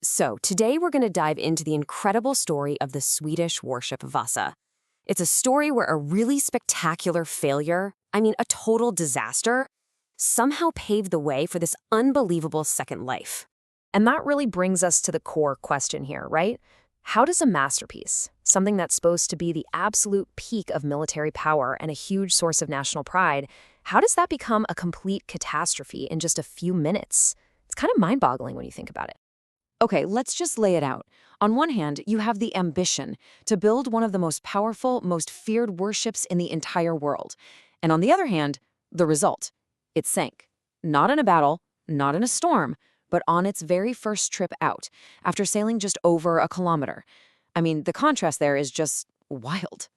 So, today we're going to dive into the incredible story of the Swedish warship Vasa. It's a story where a really spectacular failure, a total disaster, somehow paved the way for this unbelievable second life. And that really brings us to the core question here, right? How does a masterpiece, something that's supposed to be the absolute peak of military power and a huge source of national pride, how does that become a complete catastrophe in just a few minutes? It's kind of mind-boggling when you think about it. Okay, let's just lay it out. On one hand, you have the ambition to build one of the most powerful, most feared warships in the entire world. And on the other hand, the result. It sank. Not in a battle, not in a storm, but on its very first trip out, after sailing just over a kilometer. The contrast there is just wild.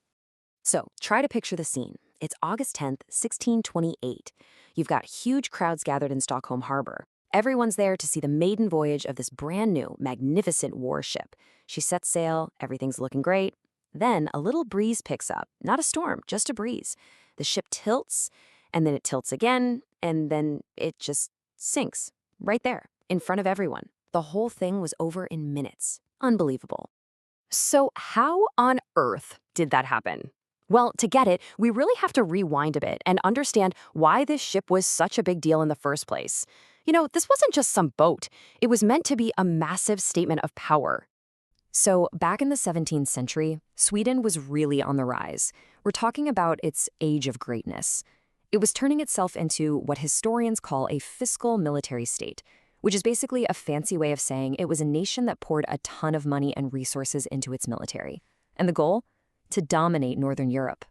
So, try to picture the scene. It's August 10th, 1628. You've got huge crowds gathered in Stockholm Harbor. Everyone's there to see the maiden voyage of this brand new, magnificent warship. She sets sail, everything's looking great. Then a little breeze picks up. Not a storm, just a breeze. The ship tilts, and then it tilts again, and then it just sinks. Right there, in front of everyone. The whole thing was over in minutes. Unbelievable. So how on earth did that happen? Well, to get it, we really have to rewind a bit and understand why this ship was such a big deal in the first place. This wasn't just some boat. It was meant to be a massive statement of power. So, back in the 17th century, Sweden was really on the rise. We're talking about its age of greatness. It was turning itself into what historians call a fiscal military state, which is basically a fancy way of saying it was a nation that poured a ton of money and resources into its military. And the goal? To dominate Northern Europe.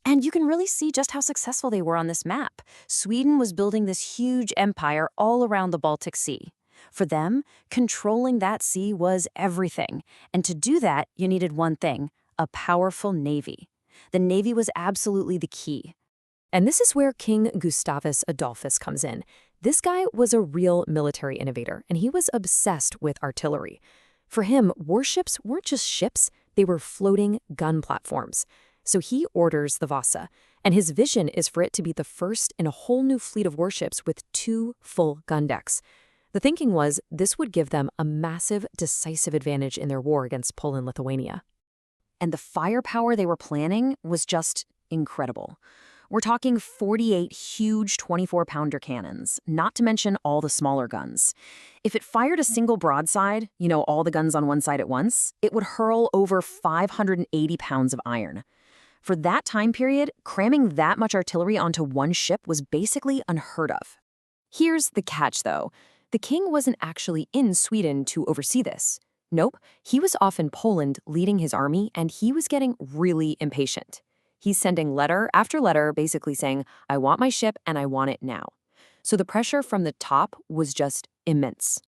And you can really see just how successful they were on this map. Sweden was building this huge empire all around the Baltic Sea. For them, controlling that sea was everything. And to do that, you needed one thing, a powerful navy. The navy was absolutely the key. And this is where King Gustavus Adolphus comes in. This guy was a real military innovator, and he was obsessed with artillery. For him, warships weren't just ships, they were floating gun platforms. So he orders the Vasa, and his vision is for it to be the first in a whole new fleet of warships with 2 full gun decks. The thinking was this would give them a massive, decisive advantage in their war against Poland-Lithuania. And the firepower they were planning was just incredible. We're talking 48 huge 24-pounder cannons, not to mention all the smaller guns. If it fired a single broadside, all the guns on one side at once, it would hurl over 580 pounds of iron. For that time period, cramming that much artillery onto one ship was basically unheard of. Here's the catch, though. The king wasn't actually in Sweden to oversee this. Nope, he was off in Poland leading his army, and he was getting really impatient. He's sending letter after letter basically saying, I want my ship and I want it now. So the pressure from the top was just immense.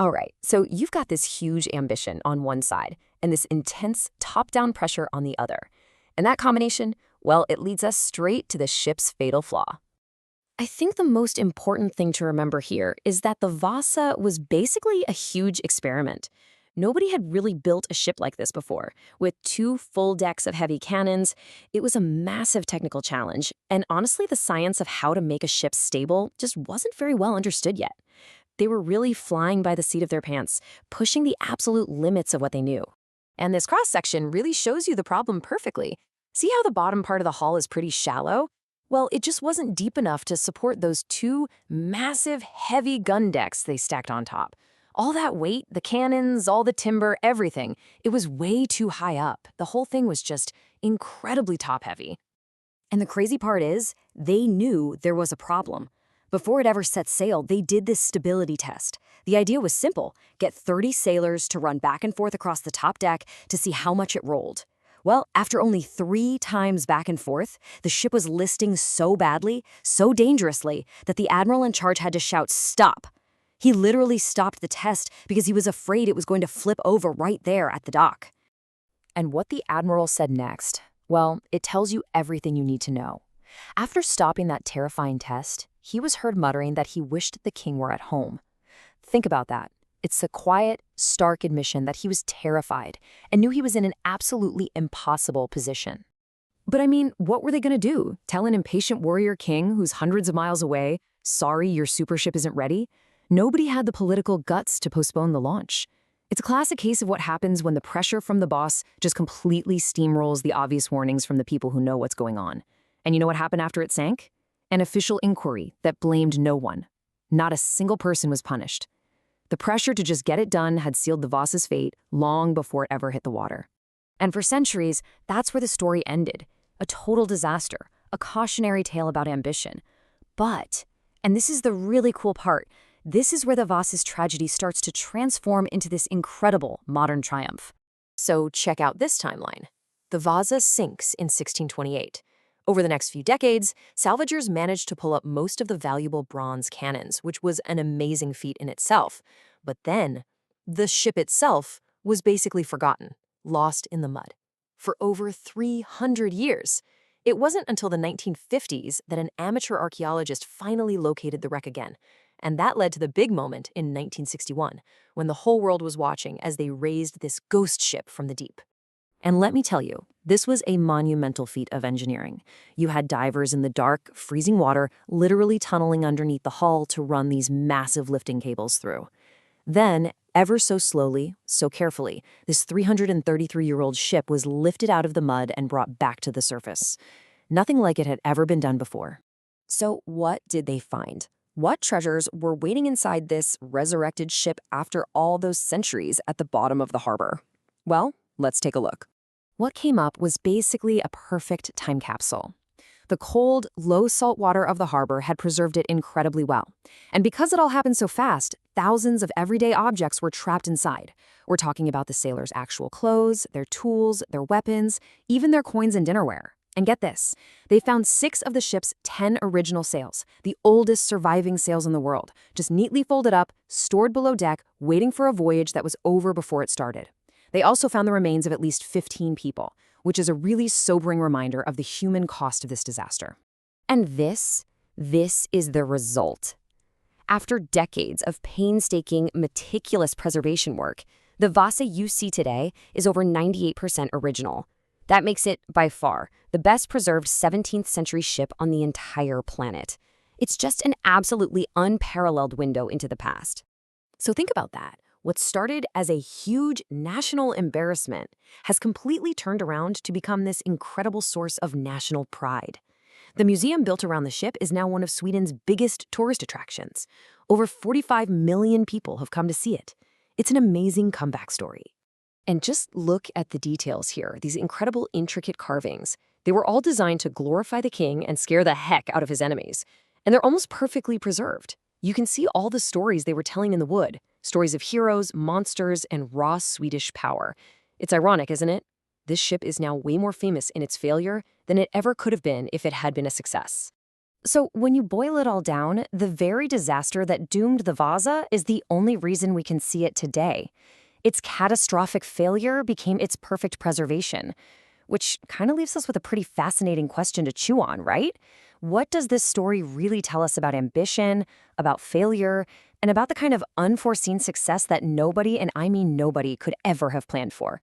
All right, so you've got this huge ambition on one side and this intense top-down pressure on the other. And that combination, well, it leads us straight to the ship's fatal flaw. I think the most important thing to remember here is that the Vasa was basically a huge experiment. Nobody had really built a ship like this before. With 2 full decks of heavy cannons, it was a massive technical challenge, and honestly, the science of how to make a ship stable just wasn't very well understood yet. They were really flying by the seat of their pants, pushing the absolute limits of what they knew. And this cross-section really shows you the problem perfectly. See how the bottom part of the hull is pretty shallow? Well, it just wasn't deep enough to support those 2 massive, heavy gun decks they stacked on top. All that weight, the cannons, all the timber, everything, it was way too high up. The whole thing was just incredibly top-heavy. And the crazy part is, they knew there was a problem. Before it ever set sail, they did this stability test. The idea was simple: get 30 sailors to run back and forth across the top deck to see how much it rolled. Well, after only 3 times back and forth, the ship was listing so badly, so dangerously, that the admiral in charge had to shout, "Stop!" He literally stopped the test because he was afraid it was going to flip over right there at the dock. And what the admiral said next, well, it tells you everything you need to know. After stopping that terrifying test, he was heard muttering that he wished the king were at home. Think about that. It's a quiet, stark admission that he was terrified and knew he was in an absolutely impossible position. But what were they going to do? Tell an impatient warrior king who's hundreds of miles away, sorry, your super ship isn't ready? Nobody had the political guts to postpone the launch. It's a classic case of what happens when the pressure from the boss just completely steamrolls the obvious warnings from the people who know what's going on. And you know what happened after it sank? An official inquiry that blamed no one. Not a single person was punished. The pressure to just get it done had sealed the Vasa's fate long before it ever hit the water. And for centuries, that's where the story ended. A total disaster, a cautionary tale about ambition. But, and this is the really cool part, this is where the Vasa's tragedy starts to transform into this incredible modern triumph. So check out this timeline. The Vasa sinks in 1628. Over the next few decades, salvagers managed to pull up most of the valuable bronze cannons, which was an amazing feat in itself. But then, the ship itself was basically forgotten, lost in the mud. For over 300 years. It wasn't until the 1950s that an amateur archaeologist finally located the wreck again. And that led to the big moment in 1961, when the whole world was watching as they raised this ghost ship from the deep. And let me tell you, this was a monumental feat of engineering. You had divers in the dark, freezing water, literally tunneling underneath the hull to run these massive lifting cables through. Then, ever so slowly, so carefully, this 333-year-old ship was lifted out of the mud and brought back to the surface. Nothing like it had ever been done before. So what did they find? What treasures were waiting inside this resurrected ship after all those centuries at the bottom of the harbor? Well, let's take a look. What came up was basically a perfect time capsule. The cold, low salt water of the harbor had preserved it incredibly well. And because it all happened so fast, thousands of everyday objects were trapped inside. We're talking about the sailors' actual clothes, their tools, their weapons, even their coins and dinnerware. And get this, they found 6 of the ship's 10 original sails, the oldest surviving sails in the world, just neatly folded up, stored below deck, waiting for a voyage that was over before it started. They also found the remains of at least 15 people, which is a really sobering reminder of the human cost of this disaster. And this is the result. After decades of painstaking, meticulous preservation work, the Vasa you see today is over 98% original. That makes it, by far, the best preserved 17th century ship on the entire planet. It's just an absolutely unparalleled window into the past. So think about that. What started as a huge national embarrassment has completely turned around to become this incredible source of national pride. The museum built around the ship is now one of Sweden's biggest tourist attractions. Over 45 million people have come to see it. It's an amazing comeback story. And just look at the details here, these incredible intricate carvings. They were all designed to glorify the king and scare the heck out of his enemies. And they're almost perfectly preserved. You can see all the stories they were telling in the wood. Stories of heroes, monsters, and raw Swedish power. It's ironic, isn't it? This ship is now way more famous in its failure than it ever could have been if it had been a success. So when you boil it all down, the very disaster that doomed the Vasa is the only reason we can see it today. Its catastrophic failure became its perfect preservation, which kind of leaves us with a pretty fascinating question to chew on, right? What does this story really tell us about ambition, about failure, and about the kind of unforeseen success that nobody, and I mean nobody, could ever have planned for?